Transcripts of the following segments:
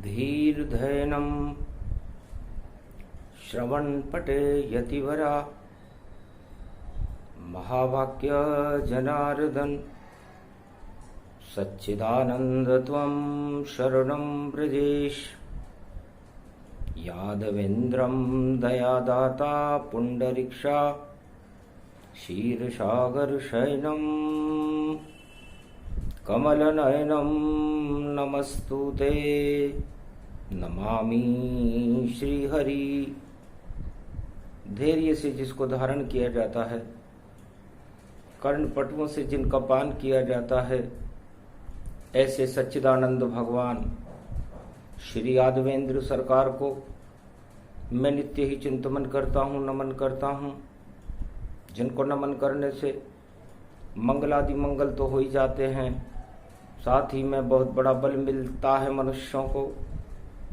धीर्धैनं श्रवणपटे यतिवरा महावाक्य जनार्दन सच्चिदानंद त्वं शरणं ब्रजेश यादवेन्द्रं दयादाता पुंडरीक्षा क्षीरसागरशयनं कमलनयनं नमस्तुते नमामि श्रीहरि। धैर्य से जिसको धारण किया जाता है, कर्णपटुओं से जिनका पान किया जाता है, ऐसे सच्चिदानंद भगवान श्री यादवेंद्र सरकार को मैं नित्य ही चिंतन करता हूँ, नमन करता हूँ। जिनको नमन करने से मंगलादि मंगल तो हो ही जाते हैं, साथ ही में बहुत बड़ा बल मिलता है मनुष्यों को।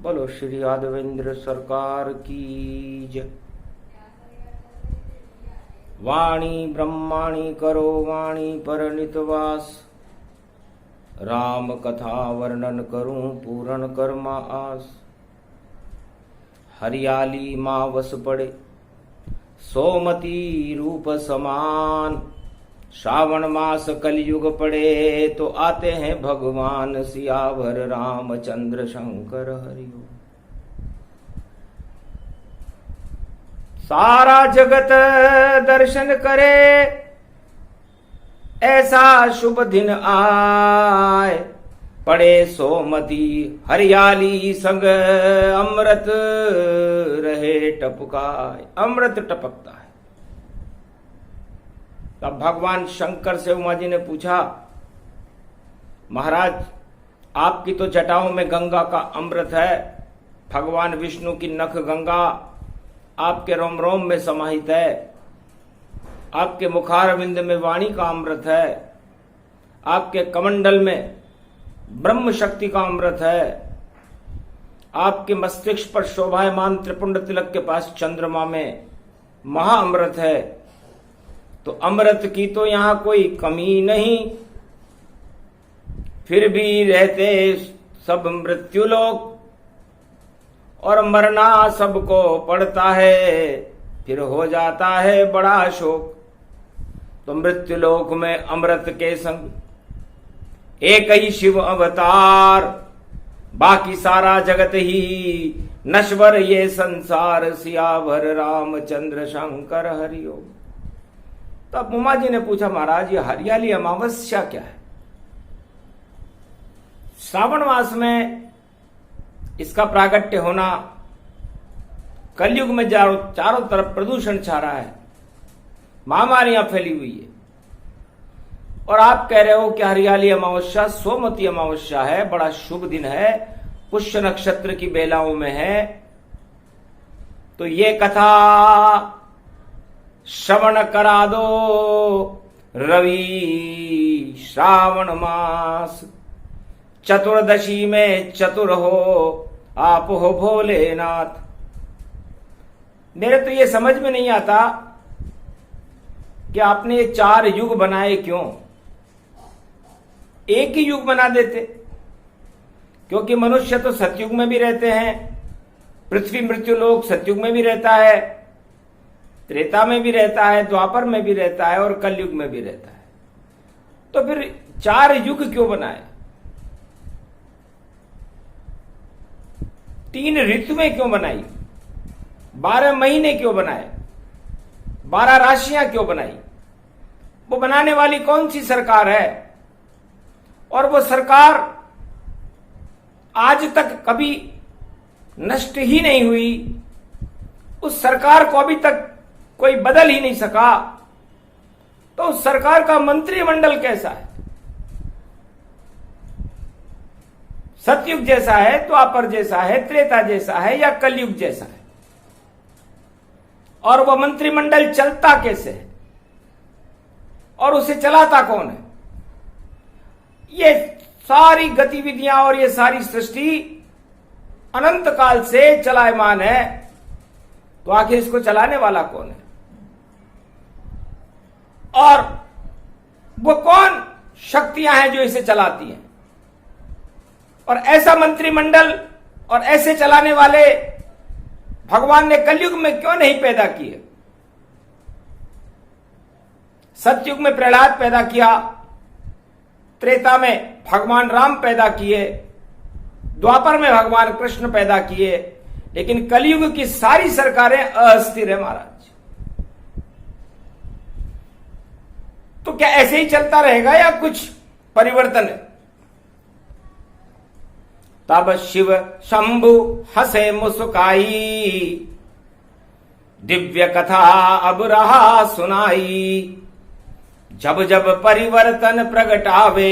बोलो श्री यादवेंद्र सरकार की जय। वाणी ब्रह्माणी करो वाणी पर नितवास, राम कथा वर्णन करूं पूर्ण कर्मा आस। हरियाली मावस पड़े सोमती रूप समान, श्रावण मास कलयुग पड़े तो आते हैं भगवान सियावर रामचंद्र शंकर हरिओ। सारा जगत दर्शन करे ऐसा शुभ दिन आए, पड़े सोमती हरियाली संग अमृत रहे टपकाए। अमृत टपकता है। तब भगवान शंकर से उमा जी ने पूछा, महाराज आपकी तो जटाओं में गंगा का अमृत है, भगवान विष्णु की नख गंगा आपके रोम रोम में समाहित है, आपके मुखारविंद में वाणी का अमृत है, आपके कमंडल में ब्रह्म शक्ति का अमृत है, आपके मस्तिष्क पर शोभायमान त्रिपुंड तिलक के पास चंद्रमा में महा अमृत है। तो अमृत की तो यहां कोई कमी नहीं, फिर भी रहते सब मृत्यु लोग और मरना सबको पड़ता है, फिर हो जाता है बड़ा शोक। तो मृत्यु लोक में अमृत के संग एक ही शिव अवतार, बाकी सारा जगत ही नश्वर ये संसार, सियावर रामचंद्र शंकर हरिओ। तब उमा जी ने पूछा, महाराज ये हरियाली अमावस्या क्या है? श्रावण मास में इसका प्रागट्य होना, कलयुग में चारों तरफ प्रदूषण छा रहा है, महामारियां फैली हुई है, और आप कह रहे हो कि हरियाली अमावस्या सोमवती अमावस्या है, बड़ा शुभ दिन है, पुष्य नक्षत्र की बेलाओं में है। तो ये कथा श्रवण करा दो। रवि श्रावण मास चतुर्दशी में चतुर हो आप हो भोलेनाथ। मेरे तो ये समझ में नहीं आता कि आपने ये 4 युग बनाए क्यों? एक ही युग बना देते, क्योंकि मनुष्य तो सतयुग में भी रहते हैं, पृथ्वी मृत्यु लोक सतयुग में भी रहता है, त्रेता में भी रहता है, द्वापर में भी रहता है और कलयुग में भी रहता है। तो फिर 4 युग क्यों बनाए? 3 ऋतुएं क्यों बनाई? 12 महीने क्यों बनाए? 12 राशियां क्यों बनाई? वो बनाने वाली कौन सी सरकार है? और वो सरकार आज तक कभी नष्ट ही नहीं हुई। उस सरकार को अभी तक कोई बदल ही नहीं सका। तो उस सरकार का मंत्रिमंडल कैसा है? सतयुग जैसा है, द्वापर जैसा है, त्रेता जैसा है या कलयुग जैसा है? और वो मंत्रिमंडल चलता कैसे है और उसे चलाता कौन है? ये सारी गतिविधियां और ये सारी सृष्टि अनंत काल से चलायमान है, तो आखिर इसको चलाने वाला कौन है? और वो कौन शक्तियां हैं जो इसे चलाती हैं? और ऐसा मंत्रिमंडल और ऐसे चलाने वाले भगवान ने कलयुग में क्यों नहीं पैदा किए? सतयुग में प्रहलाद पैदा किया, त्रेता में भगवान राम पैदा किए, द्वापर में भगवान कृष्ण पैदा किए, लेकिन कलयुग की सारी सरकारें अस्थिर है महाराज। तो क्या ऐसे ही चलता रहेगा या कुछ परिवर्तन है? तब शिव शंभु हंसे मुस्काई, दिव्य कथा अब रहा सुनाई। जब जब परिवर्तन प्रगटावे,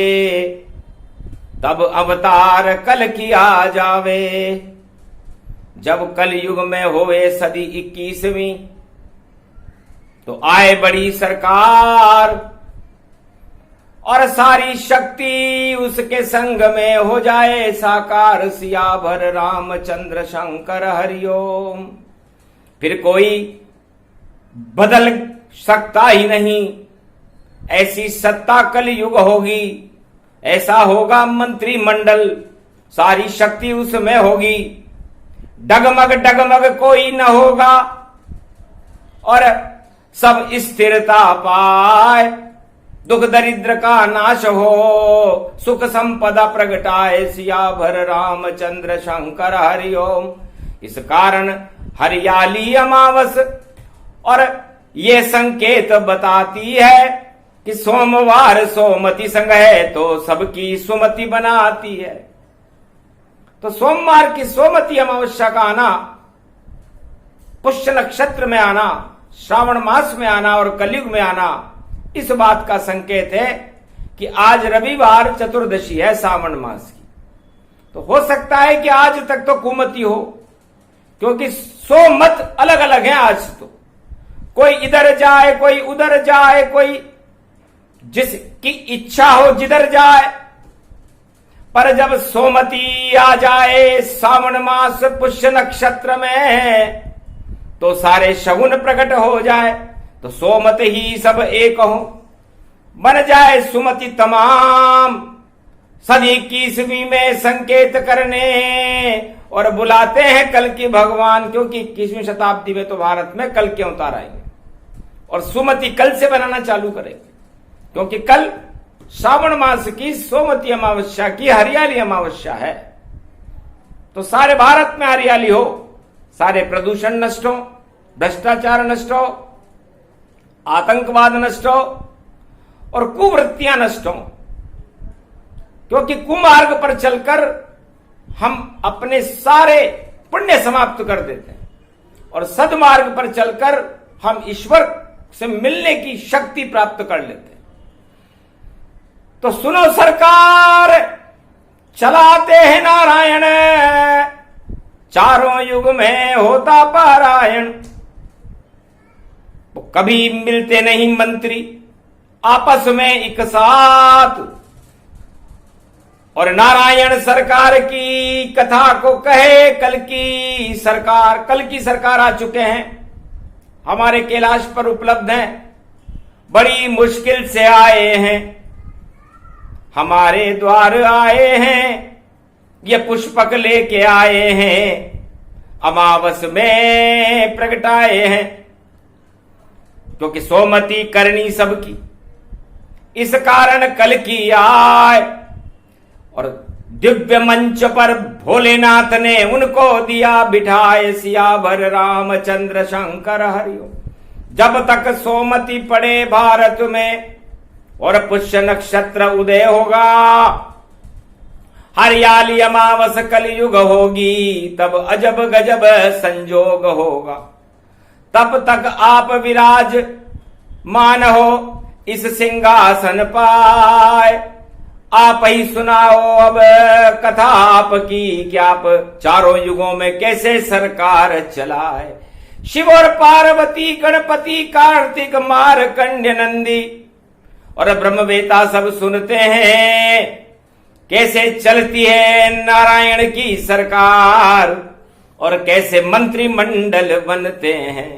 तब अवतार कल किया जावे। जब कलयुग में होवे सदी 21वीं, तो आए बड़ी सरकार और सारी शक्ति उसके संग में हो जाए साकार। सियावर रामचंद्र शंकर हरिओम। फिर कोई बदल सकता ही नहीं, ऐसी सत्ता कलयुग होगी। ऐसा होगा मंत्रिमंडल, सारी शक्ति उसमें होगी। डगमग डगमग कोई न होगा और सब स्थिरता पाए। दुख दरिद्र का नाश हो, सुख संपदा प्रगटाए। सियावर रामचंद्र शंकर हरिओम। इस कारण हरियाली अमावस और ये संकेत बताती है कि सोमवार सोमति संग है तो सबकी सुमति बनाती है। तो सोमवार की सोमति अमावस्या का आना, पुष्य नक्षत्र में आना, श्रावण मास में आना और कलयुग में आना, इस बात का संकेत है कि आज रविवार चतुर्दशी है सावन मास की। तो हो सकता है कि आज तक तो कुमति हो, क्योंकि 100 मत अलग अलग हैं आज तो। कोई इधर जाए, कोई उधर जाए, कोई जिसकी इच्छा हो जिधर जाए। पर जब सोमती आ जाए सावन मास पुष्य नक्षत्र में, तो सारे शगुन प्रकट हो जाए। तो सोमत ही सब एक हो, बन जाए सुमति तमाम। सदी 21वीं में संकेत करने और बुलाते हैं कल की भगवान, क्योंकि 21वीं शताब्दी में तो भारत में कल के अवतार आएंगे और सुमति कल से बनाना चालू करेंगे, क्योंकि कल श्रावण मास की सोमती अमावस्या की हरियाली अमावस्या है। तो सारे भारत में हरियाली हो, सारे प्रदूषण नष्ट हो, भ्रष्टाचार नष्ट हो, आतंकवाद नष्ट हो और कुवृत्तियां नष्ट हो। क्योंकि कुमार्ग पर चलकर हम अपने सारे पुण्य समाप्त कर देते हैं और सदमार्ग पर चलकर हम ईश्वर से मिलने की शक्ति प्राप्त कर लेते हैं। तो सुनो सरकार, चलाते हैं नारायण, चारों युग में होता पारायण। वो कभी मिलते नहीं मंत्री आपस में एक साथ, और नारायण सरकार की कथा को कहे कल की सरकार। कल की सरकार आ चुके हैं, हमारे कैलाश पर उपलब्ध हैं, बड़ी मुश्किल से आए हैं, हमारे द्वार आए हैं, ये पुष्पक लेके आए हैं, अमावस में प्रगटाए हैं। क्योंकि सोमति करनी सबकी, इस कारण कल की आए। और दिव्य मंच पर भोलेनाथ ने उनको दिया बिठाए। सियावर रामचंद्र शंकर हरिओम। जब तक सोमति पड़े भारत में और पुष्य नक्षत्र उदय होगा, हरियाली अमावस कलयुग होगी, तब अजब गजब संजोग होगा। तब तक आप विराज मान हो इस सिंहासन पाए। आप ही सुनाओ अब कथा आपकी, क्या आप चारों युगों में कैसे सरकार चलाए। शिव और पार्वती, गणपति, कार्तिक, मार्कंड्य, नंदी और ब्रह्मवेता सब सुनते हैं कैसे चलती है नारायण की सरकार और कैसे मंत्रिमंडल बनते हैं।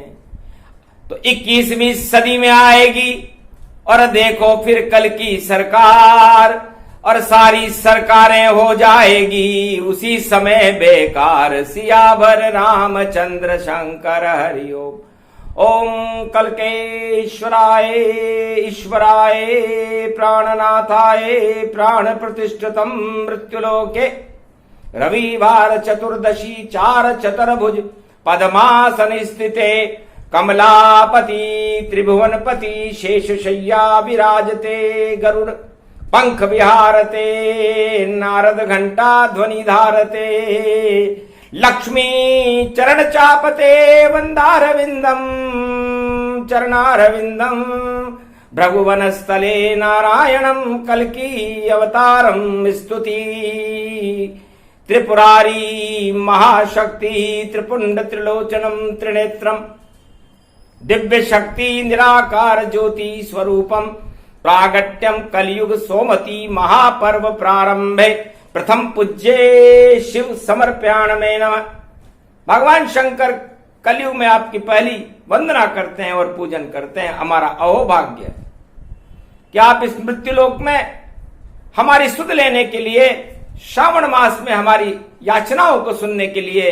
तो 21वीं सदी में आएगी और देखो फिर कल की सरकार। और सारी सरकारें हो जाएगी उसी समय बेकार। सियावर रामचंद्र शंकर हरिओम। ओम कल्केश्वराय ईश्वराय प्राणनाथाय प्राण प्रतिष्ठितम मृत्युलोके रविवार चतुर्दशी चार चतुर्भुज पद्मासन स्थिते कमलापति त्रिभुवनपति शेषशय्या विराजते गरुड़ पंख विहारते नारद घंटा ध्वनि धारते लक्ष्मी चरण चापते वंदारविंदम चरणारविंदम भृगुवन स्थले नारायणं कल्की अवतारम स्तुति। त्रिपुरारी महाशक्ति त्रिपुंड त्रिलोचनम त्रिनेत्रम दिव्य शक्ति निराकार ज्योति स्वरूपम प्रागट्यम कलयुग सोमती महापर्व प्रारंभे प्रथम पूज्य शिव समर्पयामि नमः। भगवान शंकर कलयुग में आपकी पहली वंदना करते हैं और पूजन करते हैं। हमारा अहोभाग्य है कि आप इस मृत्युलोक में हमारी सुध लेने के लिए, श्रावण मास में हमारी याचनाओं को सुनने के लिए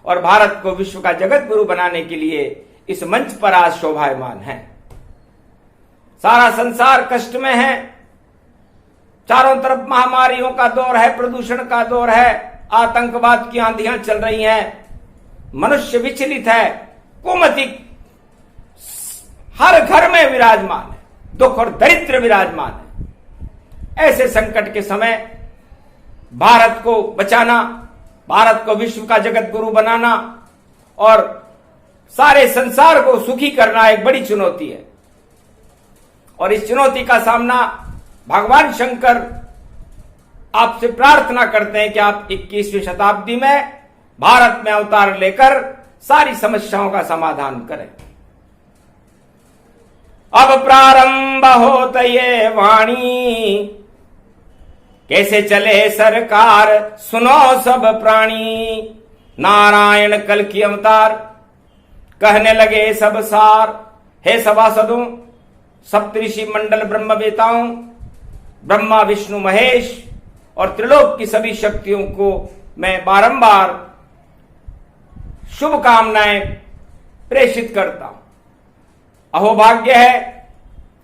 और भारत को विश्व का जगत गुरु बनाने के लिए इस मंच पर आज शोभायमान है। सारा संसार कष्ट में है, चारों तरफ महामारियों का दौर है, प्रदूषण का दौर है, आतंकवाद की आंधियां चल रही हैं, मनुष्य विचलित है, कुमति हर घर में विराजमान है, दुख और दरिद्र विराजमान है। ऐसे संकट के समय भारत को बचाना, भारत को विश्व का जगत गुरु बनाना और सारे संसार को सुखी करना एक बड़ी चुनौती है। और इस चुनौती का सामना भगवान शंकर आपसे प्रार्थना करते हैं कि आप 21वीं शताब्दी में भारत में अवतार लेकर सारी समस्याओं का समाधान करें। अब प्रारंभ होत ये वाणी, कैसे चले सरकार सुनो सब प्राणी। नारायण कल की अवतार कहने लगे सब सार। हे सभासदों, सप्तऋषि मंडल ब्रह्मवेताओं, ब्रह्मा विष्णु महेश और त्रिलोक की सभी शक्तियों को मैं बारंबार शुभकामनाएं प्रेषित करता हूं। अहोभाग्य है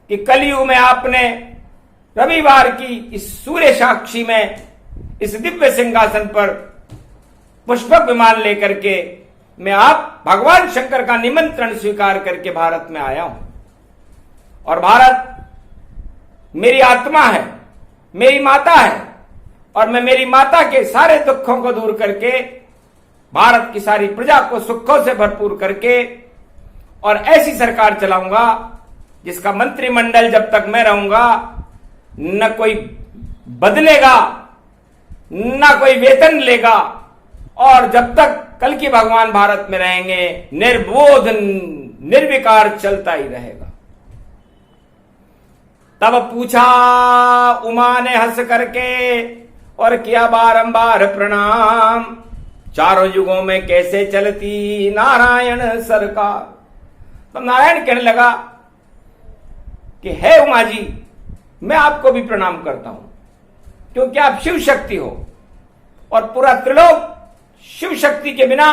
कि कलयुग में आपने रविवार की इस सूर्य साक्षी में इस दिव्य सिंहासन पर पुष्पक विमान लेकर के मैं आप भगवान शंकर का निमंत्रण स्वीकार करके भारत में आया हूं। और भारत मेरी आत्मा है, मेरी माता है, और मैं मेरी माता के सारे दुखों को दूर करके भारत की सारी प्रजा को सुखों से भरपूर करके और ऐसी सरकार चलाऊंगा जिसका मंत्रिमंडल जब तक मैं रहूंगा न कोई बदलेगा, न कोई वेतन लेगा, और जब तक कल की भगवान भारत में रहेंगे निर्बोध निर्विकार चलता ही रहेगा। तब पूछा उमा ने हंस करके और किया बारंबार प्रणाम, चारों युगों में कैसे चलती नारायण सरकार। तो नारायण कहने लगा कि हे उमा जी, मैं आपको भी प्रणाम करता हूं, क्योंकि आप शिव शक्ति हो और पूरा त्रिलोक शिव शक्ति के बिना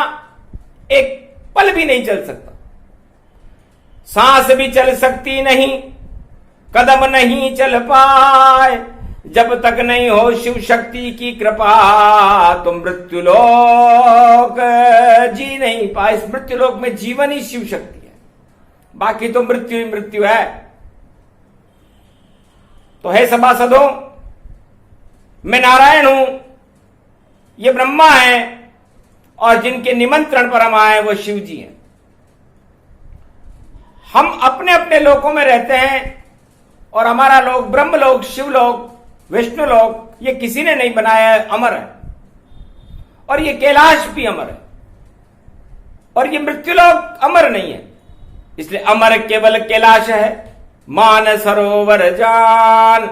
एक पल भी नहीं चल सकता। सांस भी चल सकती नहीं, कदम नहीं चल पाए जब तक नहीं हो शिव शक्ति की कृपा। तो मृत्युलोक जी नहीं पाए। इस मृत्युलोक में जीवन ही शिव शक्ति है, बाकी तो मृत्यु ही मृत्यु है। तो हे सभासदों, मैं नारायण हूं, ये ब्रह्मा है, और जिनके निमंत्रण पर हम आए वो शिव जी हैं। हम अपने अपने लोकों में रहते हैं और हमारा लोक ब्रह्मलोक, शिवलोक, विष्णु लोक ये किसी ने नहीं बनाया है, अमर है। और ये कैलाश भी अमर है, और ये मृत्युलोक अमर नहीं है, इसलिए अमर केवल कैलाश है। मान सरोवर जान,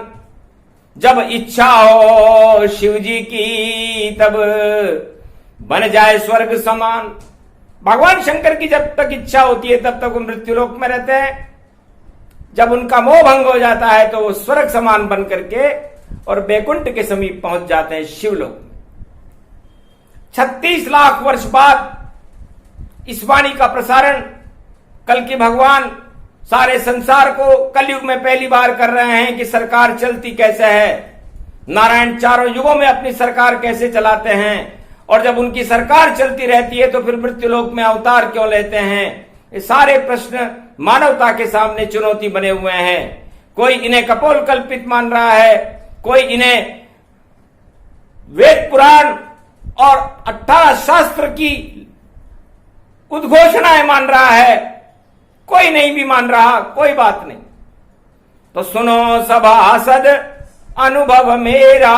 जब इच्छा हो शिव जी की तब बन जाए स्वर्ग समान। भगवान शंकर की जब तक इच्छा होती है तब तक वो मृत्युलोक में रहते हैं। जब उनका मोह भंग हो जाता है तो वो स्वर्ग समान बन करके और बैकुंठ के समीप पहुंच जाते हैं शिवलोक में। 36 लाख वर्ष बाद इस वाणी का प्रसारण कल की भगवान सारे संसार को कलयुग में पहली बार कर रहे हैं कि सरकार चलती कैसे है, नारायण चारों युगों में अपनी सरकार कैसे चलाते हैं, और जब उनकी सरकार चलती रहती है तो फिर मृत्युलोक में अवतार क्यों लेते हैं। ये सारे प्रश्न मानवता के सामने चुनौती बने हुए हैं। कोई इन्हें कपोल कल्पित मान रहा है, कोई इन्हें वेद पुराण और 18 शास्त्र की उद्घोषणाएं मान रहा है, कोई नहीं भी मान रहा, कोई बात नहीं। तो सुनो सभासद अनुभव मेरा,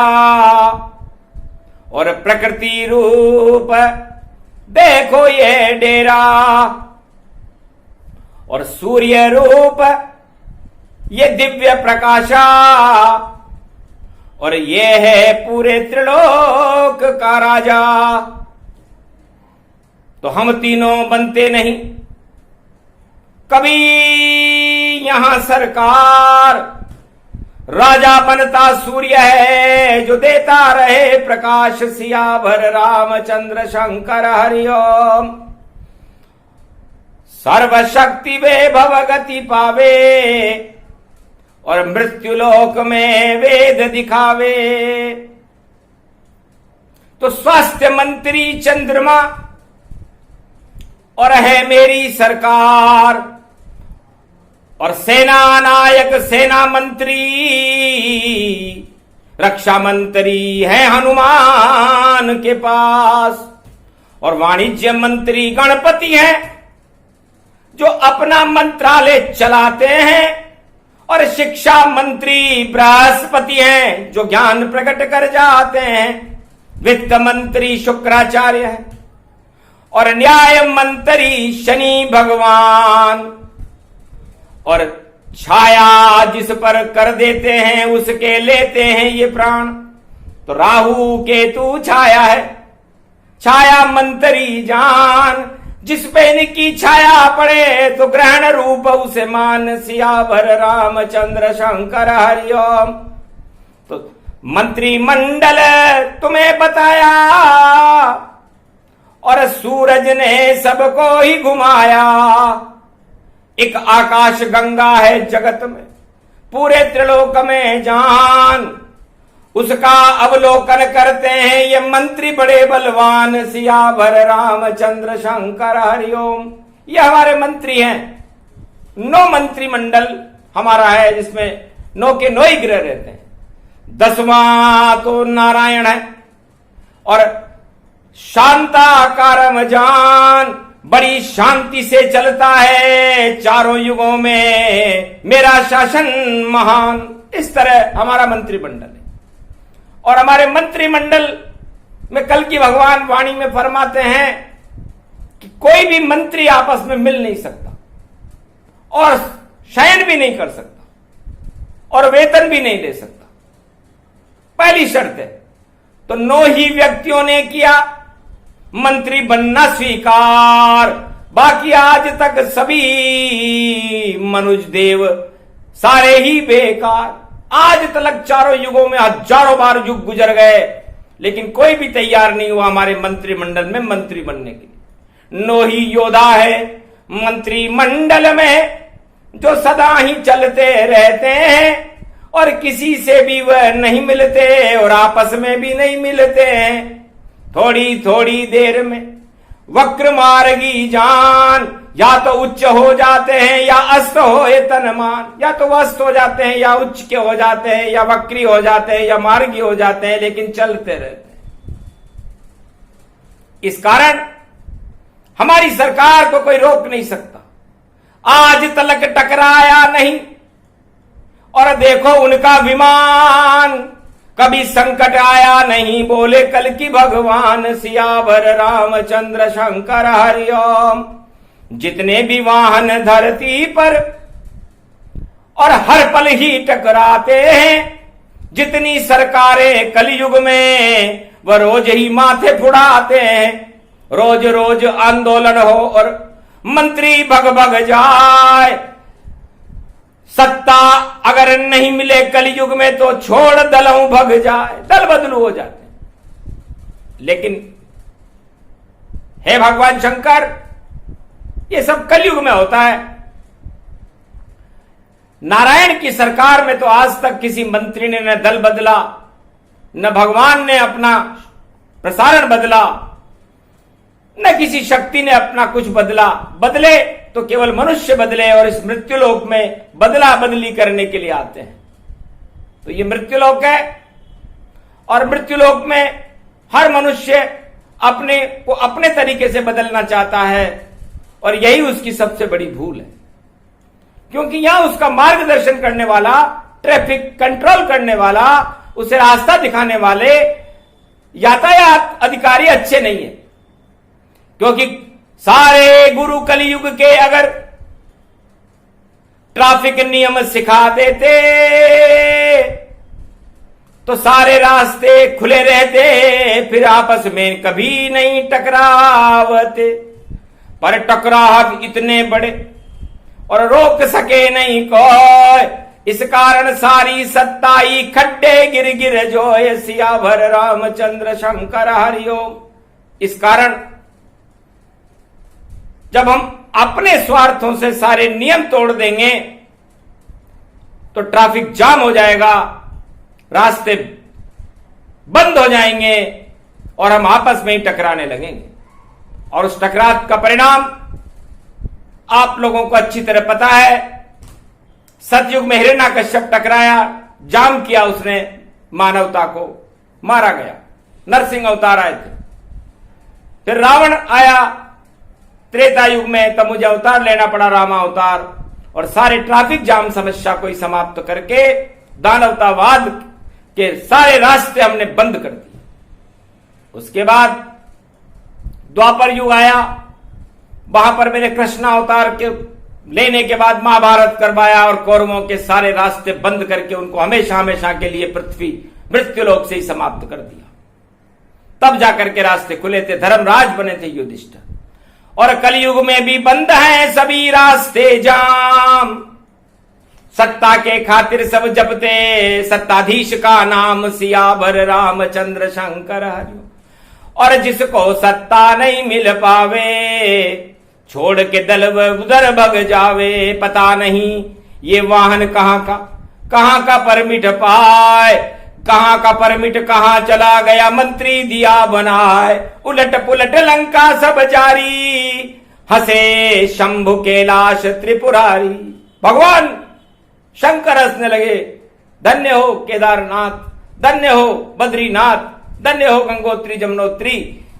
और प्रकृति रूप देखो ये डेरा, और सूर्य रूप ये दिव्य प्रकाशा, और ये है पूरे त्रिलोक का राजा। तो हम तीनों बनते नहीं कभी यहां सरकार, राजा बनता सूर्य है जो देता रहे प्रकाश। सियावर रामचंद्र शंकर हरिओम। सर्वशक्ति वे भवगति पावे, और मृत्युलोक में वेद दिखावे। तो स्वास्थ्य मंत्री चंद्रमा, और है मेरी सरकार, और सेना नायक सेना मंत्री, रक्षा मंत्री है हनुमान के पास, और वाणिज्य मंत्री गणपति हैं जो अपना मंत्रालय चलाते हैं, और शिक्षा मंत्री बृहस्पति हैं जो ज्ञान प्रकट कर जाते हैं। वित्त मंत्री शुक्राचार्य है, और न्याय मंत्री शनि भगवान, और छाया जिस पर कर देते हैं उसके लेते हैं ये प्राण। तो राहु केतु छाया है, छाया मंत्री जान, जिस पे इनकी छाया पड़े तो ग्रहण रूप उसे मान। सियावर रामचंद्र शंकर हरिओम। तो मंत्रिमंडल तुम्हें बताया, और सूरज ने सबको ही घुमाया। एक आकाश गंगा है जगत में, पूरे त्रिलोक में जान, उसका अवलोकन करते हैं ये मंत्री बड़े बलवान। सियावर रामचंद्र शंकर हरिओम। ये हमारे मंत्री हैं। 9 मंत्रिमंडल हमारा है, जिसमें 9 के 9 ही ग्रह रहते हैं। 10वां तो नारायण है, और शांताकारम जान, बड़ी शांति से चलता है चारों युगों में मेरा शासन महान। इस तरह हमारा मंत्रिमंडल है। और हमारे मंत्रिमंडल में कल की भगवान वाणी में फरमाते हैं कि कोई भी मंत्री आपस में मिल नहीं सकता, और शयन भी नहीं कर सकता, और वेतन भी नहीं ले सकता। पहली शर्त है। तो 9 ही व्यक्तियों ने किया मंत्री बनना स्वीकार, बाकी आज तक सभी मनुज देव सारे ही बेकार। आज तक चारों युगों में हजारों बार युग गुजर गए, लेकिन कोई भी तैयार नहीं हुआ हमारे मंत्रिमंडल में मंत्री बनने के लिए। 9 ही योद्धा है मंत्रिमंडल में जो सदा ही चलते रहते हैं, और किसी से भी वह नहीं मिलते, और आपस में भी नहीं मिलते हैं। थोड़ी थोड़ी देर में वक्र मार्गी जान, या तो उच्च हो जाते हैं या अस्त हो ये तनमान। या तो अस्त हो जाते हैं, या उच्च के हो जाते हैं, या वक्री हो जाते हैं, या मार्गी हो जाते हैं, लेकिन चलते रहते हैं। इस कारण हमारी सरकार को कोई रोक नहीं सकता। आज तलक टकराया नहीं, और देखो उनका विमान, कभी संकट आया नहीं, बोले कल की भगवान। सियावर रामचंद्र शंकर हरिओम। जितने भी वाहन धरती पर और हर पल ही टकराते हैं, जितनी सरकारें कलयुग में वह रोज ही माथे फुड़ाते हैं। रोज रोज आंदोलन हो और मंत्री भग भग जाए, सत्ता अगर नहीं मिले कलयुग में तो छोड़ दलों भग जाए, दल बदलू हो जाते हैं। लेकिन हे भगवान शंकर, ये सब कलयुग में होता है। नारायण की सरकार में तो आज तक किसी मंत्री ने न दल बदला, न भगवान ने अपना प्रसारण बदला, न किसी शक्ति ने अपना कुछ बदला। बदले तो केवल मनुष्य बदले और इस मृत्युलोक में बदला बदली करने के लिए आते हैं। तो ये मृत्युलोक है और मृत्युलोक में हर मनुष्य अपने को अपने तरीके से बदलना चाहता है और यही उसकी सबसे बड़ी भूल है, क्योंकि यहां उसका मार्गदर्शन करने वाला, ट्रैफिक कंट्रोल करने वाला, उसे रास्ता दिखाने वाले यातायात अधिकारी अच्छे नहीं है। क्योंकि सारे गुरु कलयुग के अगर ट्रैफिक नियम सिखा देते तो सारे रास्ते खुले रहते, फिर आपस में कभी नहीं टकरावते। पर टकराव इतने बड़े और रोक सके नहीं कोई, इस कारण सारी सत्ताई खड्डे गिर गिर जोए, सियावर रामचंद्र शंकर हरिओम। इस कारण जब हम अपने स्वार्थों से सारे नियम तोड़ देंगे तो ट्रैफिक जाम हो जाएगा, रास्ते बंद हो जाएंगे और हम आपस में ही टकराने लगेंगे। और उस टकराव का परिणाम आप लोगों को अच्छी तरह पता है। सतयुग में हिरण्यकश्यप टकराया, जाम किया उसने मानवता को, मारा गया। नरसिंह अवतार आए थे। फिर रावण आया त्रेता युग में, तब मुझे अवतार लेना पड़ा, रामा अवतार, और सारे ट्रैफिक जाम समस्या को ही समाप्त करके दानवतावाद के सारे रास्ते हमने बंद कर दिए। उसके बाद द्वापर युग आया, वहां पर मेरे कृष्ण अवतार के लेने के बाद महाभारत करवाया और कौरवों के सारे रास्ते बंद करके उनको हमेशा हमेशा के लिए पृथ्वी मृत्युलोक से ही समाप्त कर दिया। तब जाकर के रास्ते खुले थे, धर्मराज बने थे युधिष्ठिर। और कलयुग में भी बंद हैं सभी रास्ते जाम, सत्ता के खातिर सब जपते सत्ताधीश का नाम, सियावर रामचंद्र शंकर हरि। और जिसको सत्ता नहीं मिल पावे, छोड़ के दल उधर भग जावे। पता नहीं ये वाहन कहां का परमिट पाए, कहां का परमिट कहां चला गया, मंत्री दिया बनाए। उलट पुलट लंका सब जारी, हंसे शंभु कैलाश त्रिपुरारी। भगवान शंकर हंसने लगे, धन्य हो केदारनाथ, धन्य हो बद्रीनाथ, धन्य हो गंगोत्री जमुनोत्री।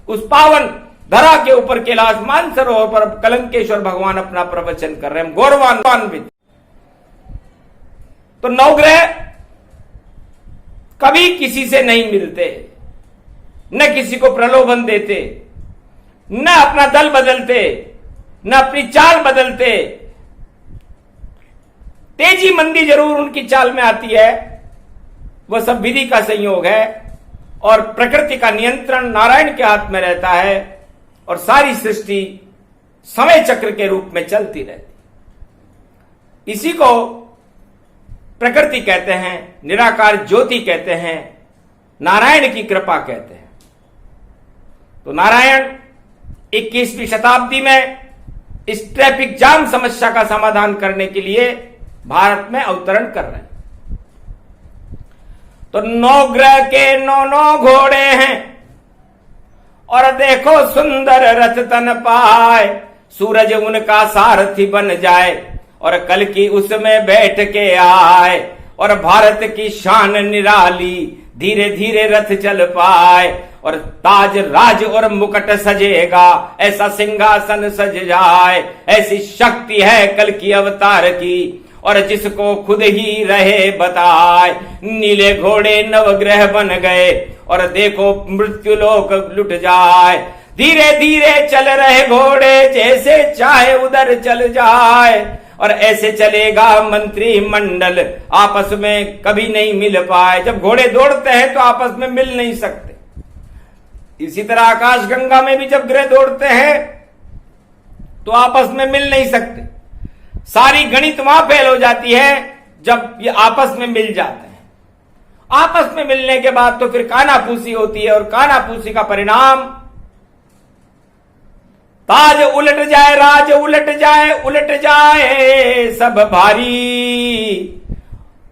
उस पावन धरा के ऊपर कैलाश मानसरोवर पर कलंकेश्वर भगवान अपना प्रवचन कर रहे हैं, गौरवान्वित। तो नवग्रह कभी किसी से नहीं मिलते, न किसी को प्रलोभन देते, न अपना दल बदलते, न अपनी चाल बदलते। तेजी मंदी जरूर उनकी चाल में आती है, वह सब विधि का संयोग है और प्रकृति का नियंत्रण नारायण के हाथ में रहता है और सारी सृष्टि समय चक्र के रूप में चलती रहती। इसी को प्रकृति कहते हैं, निराकार ज्योति कहते हैं, नारायण की कृपा कहते हैं। तो नारायण 21वीं शताब्दी में इस ट्रैफिक जाम समस्या का समाधान करने के लिए भारत में अवतरण कर रहे हैं। तो 9 ग्रह के 9 घोड़े हैं और देखो सुंदर रथ तन पाए, सूरज उनका सारथी बन जाए और कल की उसमें बैठ के आए। और भारत की शान निराली, धीरे धीरे रथ चल पाए और ताज राज और मुकुट सजेगा, ऐसा सिंहासन सज जाए। ऐसी शक्ति है कल की अवतार की और जिसको खुद ही रहे बताए। नीले घोड़े नवग्रह बन गए और देखो मृत्युलोक लुट जाए। धीरे धीरे चल रहे घोड़े, जैसे चाहे उधर चल जाए। और ऐसे चलेगा मंत्रिमंडल, आपस में कभी नहीं मिल पाए। जब घोड़े दौड़ते हैं तो आपस में मिल नहीं सकते। इसी तरह आकाश गंगा में भी जब ग्रह दौड़ते हैं तो आपस में मिल नहीं सकते। सारी गणित वहां फेल हो जाती है जब ये आपस में मिल जाते हैं। आपस में मिलने के बाद तो फिर कानाफूसी होती है, और कानाफूसी का परिणाम ताज उलट जाए, राज उलट जाए सब भारी।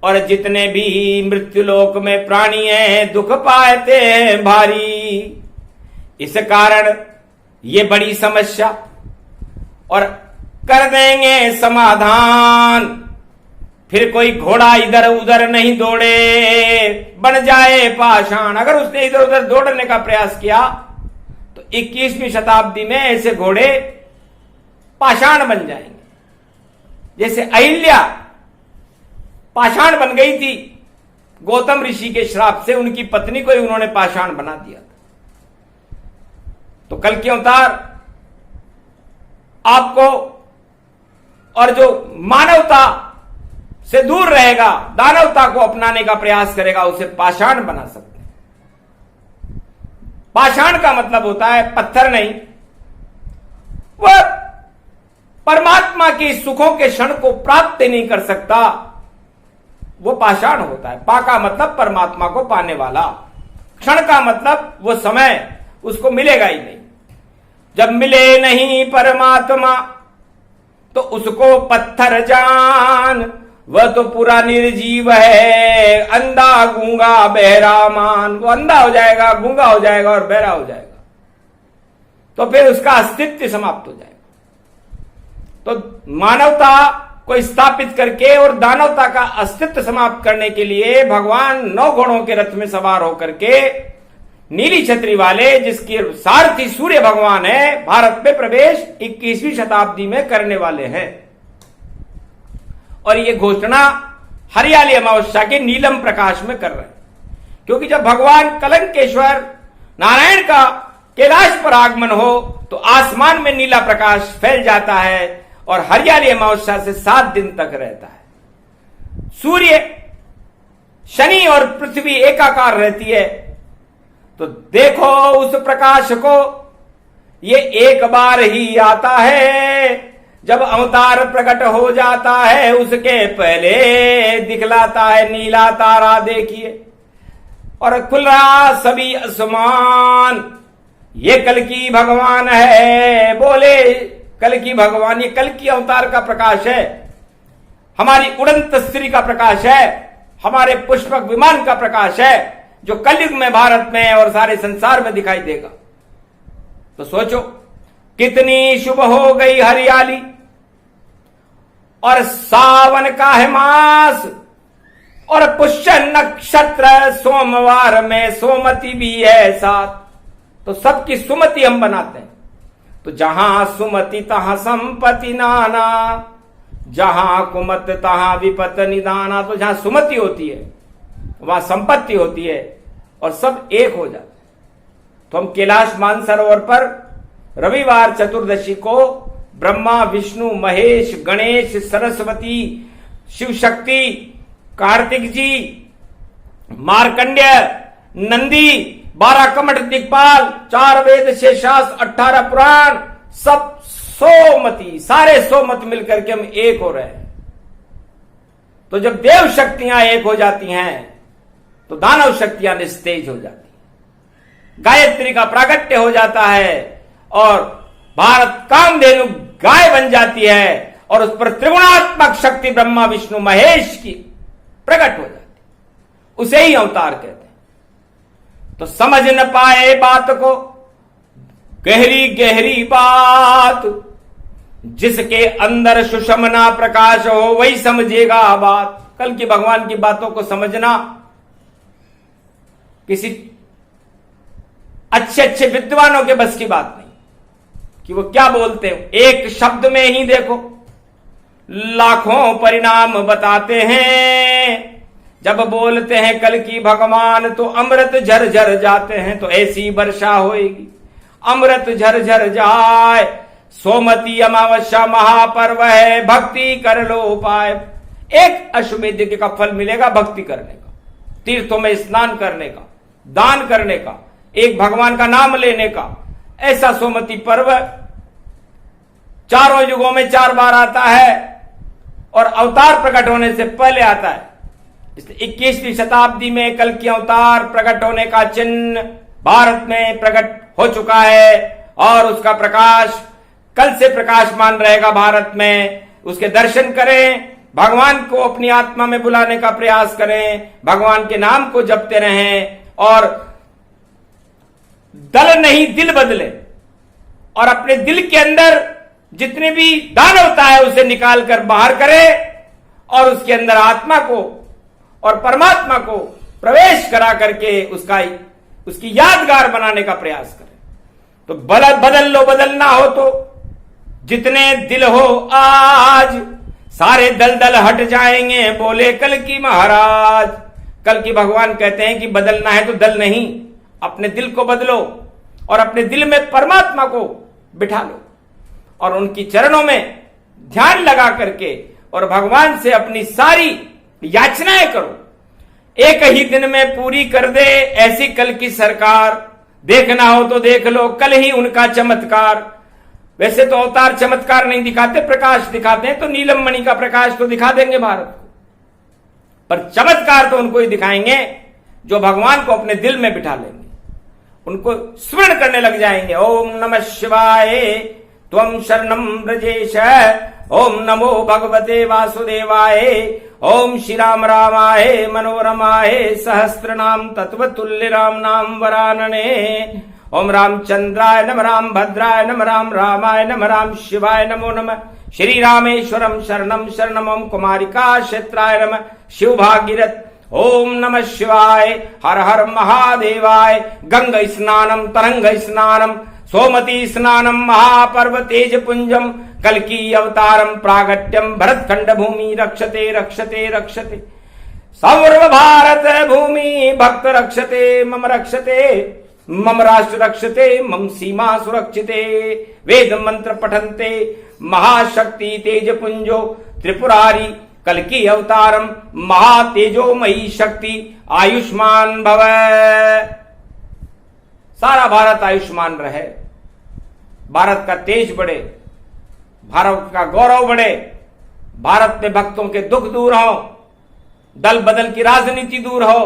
और जितने भी मृत्युलोक में प्राणी हैं दुख पाते हैं भारी। इस कारण ये बड़ी समस्या, और कर देंगे समाधान। फिर कोई घोड़ा इधर उधर नहीं दौड़े, बन जाए पाषाण। अगर उसने इधर उधर दौड़ने का प्रयास किया तो 21वीं शताब्दी में ऐसे घोड़े पाषाण बन जाएंगे। जैसे अहिल्या पाषाण बन गई थी गौतम ऋषि के श्राप से, उनकी पत्नी को ही उन्होंने पाषाण बना दिया था। तो कल के अवतार आपको, और जो मानवता से दूर रहेगा, दानवता को अपनाने का प्रयास करेगा, उसे पाषाण बना सकते हैं। पाषाण का मतलब होता है पत्थर नहीं, वह परमात्मा के सुखों के क्षण को प्राप्त नहीं कर सकता, वो पाषाण होता है। पा का मतलब परमात्मा को पाने वाला, क्षण का मतलब वो समय उसको मिलेगा ही नहीं। जब मिले नहीं परमात्मा तो उसको पत्थर जान, वह तो पूरा निर्जीव है, अंधा गूंगा बहरा मान। वो अंधा हो जाएगा, गूंगा हो जाएगा और बहरा हो जाएगा, तो फिर उसका अस्तित्व समाप्त हो जाएगा। तो मानवता को स्थापित करके और दानवता का अस्तित्व समाप्त करने के लिए भगवान 9 घोड़ों के रथ में सवार होकर के नीली छतरी वाले, जिसके सारथी सूर्य भगवान है, भारत में प्रवेश 21वीं शताब्दी में करने वाले हैं। और ये घोषणा हरियाली अमावस्या के नीलम प्रकाश में कर रहे हैं, क्योंकि जब भगवान कलंकेश्वर नारायण का कैलाश पर आगमन हो तो आसमान में नीला प्रकाश फैल जाता है, और हरियाली अमावस्या से 7 दिन तक रहता है। सूर्य, शनि और पृथ्वी एकाकार रहती है। तो देखो उस प्रकाश को, ये एक बार ही आता है, जब अवतार प्रकट हो जाता है उसके पहले दिखलाता है नीला तारा। देखिए, और खुल रहा सभी आसमान, ये कल की भगवान है। बोले कल की भगवान, ये कल की अवतार का प्रकाश है, हमारी उड़ंत स्त्री का प्रकाश है, हमारे पुष्पक विमान का प्रकाश है, जो कलयुग में भारत में और सारे संसार में दिखाई देगा। तो सोचो कितनी शुभ हो गई हरियाली। और सावन का है मास, और पुष्य नक्षत्र, सोमवार में सोमति भी है साथ। तो सबकी सुमति हम बनाते हैं। तो जहां सुमति तहां संपत्ति नाना, जहां कुमत तहां विपत निदाना। तो जहां सुमति होती है वहां संपत्ति होती है, और सब एक हो जाते हैं। तो हम कैलाश मानसरोवर पर रविवार चतुर्दशी को ब्रह्मा, विष्णु, महेश, गणेश, सरस्वती, शिव शक्ति, कार्तिक जी, मार्कंडेय, नंदी, 12 कमठ दिक्पाल, 4 वेद, शेषास, 18 पुराण, सब सोमति, सारे सोमत मिलकर के हम एक हो रहे हैं। तो जब देव शक्तियां एक हो जाती हैं तो दानव शक्तियां निस्तेज हो जाती हैं, गायत्री का प्रागट्य हो जाता है, और भारत कामधेनु गाय बन जाती है, और उस पर त्रिगुणात्मक शक्ति ब्रह्मा, विष्णु, महेश की प्रकट हो जाती है। उसे ही अवतार कहते हैं। तो समझ न पाए बात को, गहरी गहरी बात, जिसके अंदर सुषमना प्रकाश हो वही समझेगा बात। कल की भगवान की बातों को समझना किसी अच्छे अच्छे विद्वानों के बस की बात नहीं, कि वो क्या बोलते हैं। एक शब्द में ही देखो लाखों परिणाम बताते हैं। जब बोलते हैं कल की भगवान तो अमृत झरझर जाते हैं। तो ऐसी वर्षा होएगी, अमृत झरझर जाए। सोमती अमावस्या महापर्व है, भक्ति कर लो उपाय। एक अश्वमेध का फल मिलेगा भक्ति करने का, तीर्थों में स्नान करने का, दान करने का, एक भगवान का नाम लेने का। ऐसा सोमती पर्व चारों युगों में 4 बार आता है। और अवतार प्रकट होने से पहले आता है। इसलिए 21वीं शताब्दी में कल की अवतार प्रकट होने का चिन्ह भारत में प्रकट हो चुका है और उसका प्रकाश कल से प्रकाशमान रहेगा भारत में। उसके दर्शन करें, भगवान को अपनी आत्मा में बुलाने का प्रयास करें, भगवान के नाम को जपते रहें और दल नहीं दिल बदले और अपने दिल के अंदर जितने भी दानवता है उसे निकाल कर बाहर करे और उसके अंदर आत्मा को और परमात्मा को प्रवेश करा करके उसकी यादगार बनाने का प्रयास करें। तो बदल लो, बदलना हो तो जितने दिल हो आज सारे दल दल हट जाएंगे, बोले कल की महाराज। कल की भगवान कहते हैं कि बदलना है तो दल नहीं, अपने दिल को बदलो और अपने दिल में परमात्मा को बिठा लो और उनकी चरणों में ध्यान लगा करके और भगवान से अपनी सारी याचनाएं करो। एक ही दिन में पूरी कर दे ऐसी कल की सरकार, देखना हो तो देख लो कल ही उनका चमत्कार। वैसे तो अवतार चमत्कार नहीं दिखाते, प्रकाश दिखाते हैं, तो नीलम मणि का प्रकाश तो दिखा देंगे भारत को, पर चमत्कार तो उनको ही दिखाएंगे जो भगवान को अपने दिल में बिठा लेंगे, उनको स्मरण करने लग जाएंगे। ओम नमः शिवाय त्वं शरणं व्रजेश, ओम नमो भगवते वासुदेवाय, ओम श्री राम रामाय मनोरमाय सहस्त्रनाम तत्वतुल्य राम नाम वरानने। ओम रामचंद्राय नमः, राम भद्राय नमः, राम रामाय नमः, राम शिवाय नमो नमः। श्री रामेश्वरम शरणम शरणम। ओम कुमारिका क्षेत्राय नमः, शिव भागीरथ। ओम नमः शिवाय, हर हर महादेवाय। गंग स्नानम तरंग स्नानम सोमती स्नानम महापर्व तेज पुंजम कल्की अवतारम प्रागट्यम भरतखंड भूमि रक्षते रक्षते रक्षते। सर्व भारत भूमि भक्त रक्षते मम रक्षते, मम राष्ट्र रक्षते मम सीमा सुरक्षिते। वेद मंत्र पठन्ते महाशक्ति तेज पुंजो त्रिपुरारी कल्की अवतारम महातेजो मही शक्ति आयुष्मान भव। सारा भारत आयुष्मान रहे, भारत का तेज बढ़े, भारत का गौरव बढ़े, भारत में भक्तों के दुख दूर हो, दल बदल की राजनीति दूर हो,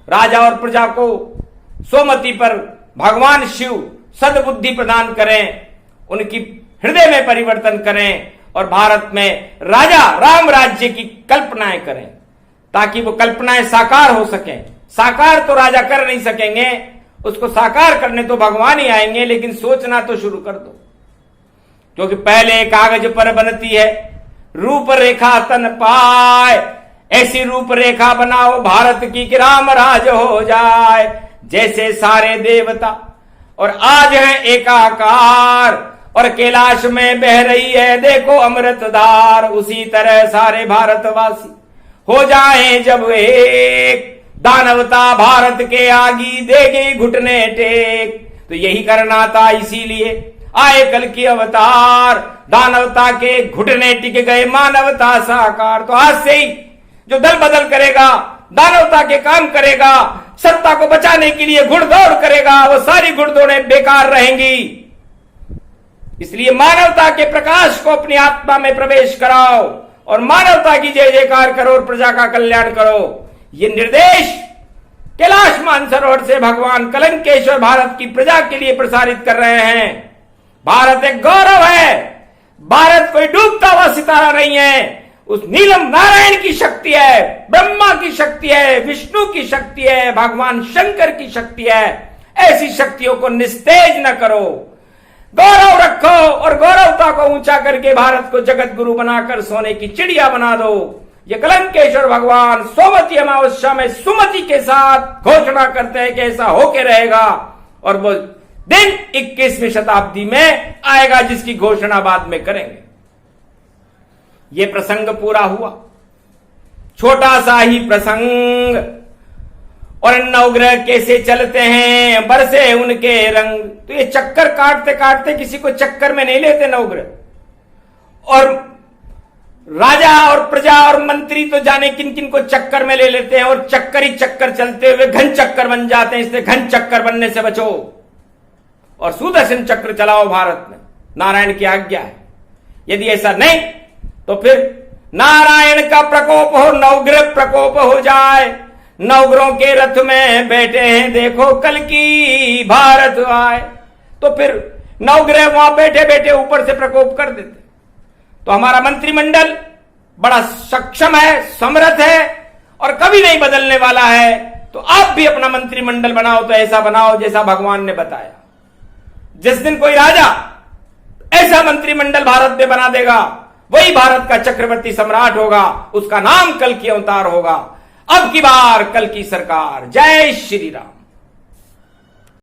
राजा और प्रजा को सोमति पर भगवान शिव सद्बुद्धि प्रदान करें, उनकी हृदय में परिवर्तन करें और भारत में राजा राम राज्य की कल्पनाएं करें ताकि वो कल्पनाएं साकार हो सकें। साकार तो राजा कर नहीं सकेंगे, उसको साकार करने तो भगवान ही आएंगे, लेकिन सोचना तो शुरू कर दो, क्योंकि पहले कागज पर बनती है रूपरेखा तन पाए। ऐसी रूपरेखा बनाओ भारत की कि राम राज हो जाए, जैसे सारे देवता और आज है एकाकार और कैलाश में बह रही है देखो अमृत धार, उसी तरह सारे भारतवासी हो जाएं जब एक, दानवता भारत के आगी देगी घुटने टेक। तो यही करना था, इसीलिए आए कल की अवतार, दानवता के घुटने टिक गए मानवता साकार। तो आज से ही जो दल बदल करेगा, दानवता के काम करेगा, सत्ता को बचाने के लिए घुड़दौड़ करेगा, वो सारी घुड़दौड़ें बेकार रहेंगी। इसलिए मानवता के प्रकाश को अपनी आत्मा में प्रवेश कराओ और मानवता की जय जयकार करो और प्रजा का कल्याण करो। ये निर्देश कैलाश मानसरोवर से भगवान कलंकेश्वर भारत की प्रजा के लिए प्रसारित कर रहे हैं। भारत एक गौरव है, भारत कोई डूबता हुआ सितारा नहीं है, उस नीलम नारायण की शक्ति है, ब्रह्मा की शक्ति है, विष्णु की शक्ति है, भगवान शंकर की शक्ति है। ऐसी शक्तियों को निस्तेज न करो, गौरव रखो और गौरवता को ऊंचा करके भारत को जगत गुरु बनाकर सोने की चिड़िया बना दो। ये कलंकेश्वर भगवान सोमवती अमावस्या में सुमति के साथ घोषणा करते हैं कि ऐसा होके रहेगा और वो दिन 21वीं शताब्दी में आएगा जिसकी घोषणा बाद में करेंगे। ये प्रसंग पूरा हुआ, छोटा सा ही प्रसंग। और नवग्रह कैसे चलते हैं, बरसे उनके रंग। तो ये चक्कर काटते काटते किसी को चक्कर में नहीं लेते नवग्रह। और राजा और प्रजा और मंत्री तो जाने किन किन को चक्कर में ले लेते हैं और चक्कर ही चक्कर चलते हुए घन चक्कर बन जाते हैं। इसलिए घन चक्कर बनने से बचो और सुदर्शन चक्र चलाओ भारत में, नारायण की आज्ञा है। यदि ऐसा नहीं तो फिर नारायण का प्रकोप हो, नवग्रह प्रकोप हो जाए, नवग्रहों के रथ में बैठे हैं देखो कल की भारत आए। तो फिर नवग्रह वहां बैठे बैठे ऊपर से प्रकोप कर देते। तो हमारा मंत्रिमंडल बड़ा सक्षम है, समर्थ है और कभी नहीं बदलने वाला है। तो आप भी अपना मंत्रिमंडल बनाओ तो ऐसा बनाओ जैसा भगवान ने बताया। जिस दिन कोई राजा ऐसा मंत्रिमंडल भारत में बना देगा, वही भारत का चक्रवर्ती सम्राट होगा, उसका नाम कल की अवतार होगा। अब की बार कल की सरकार। जय श्री राम।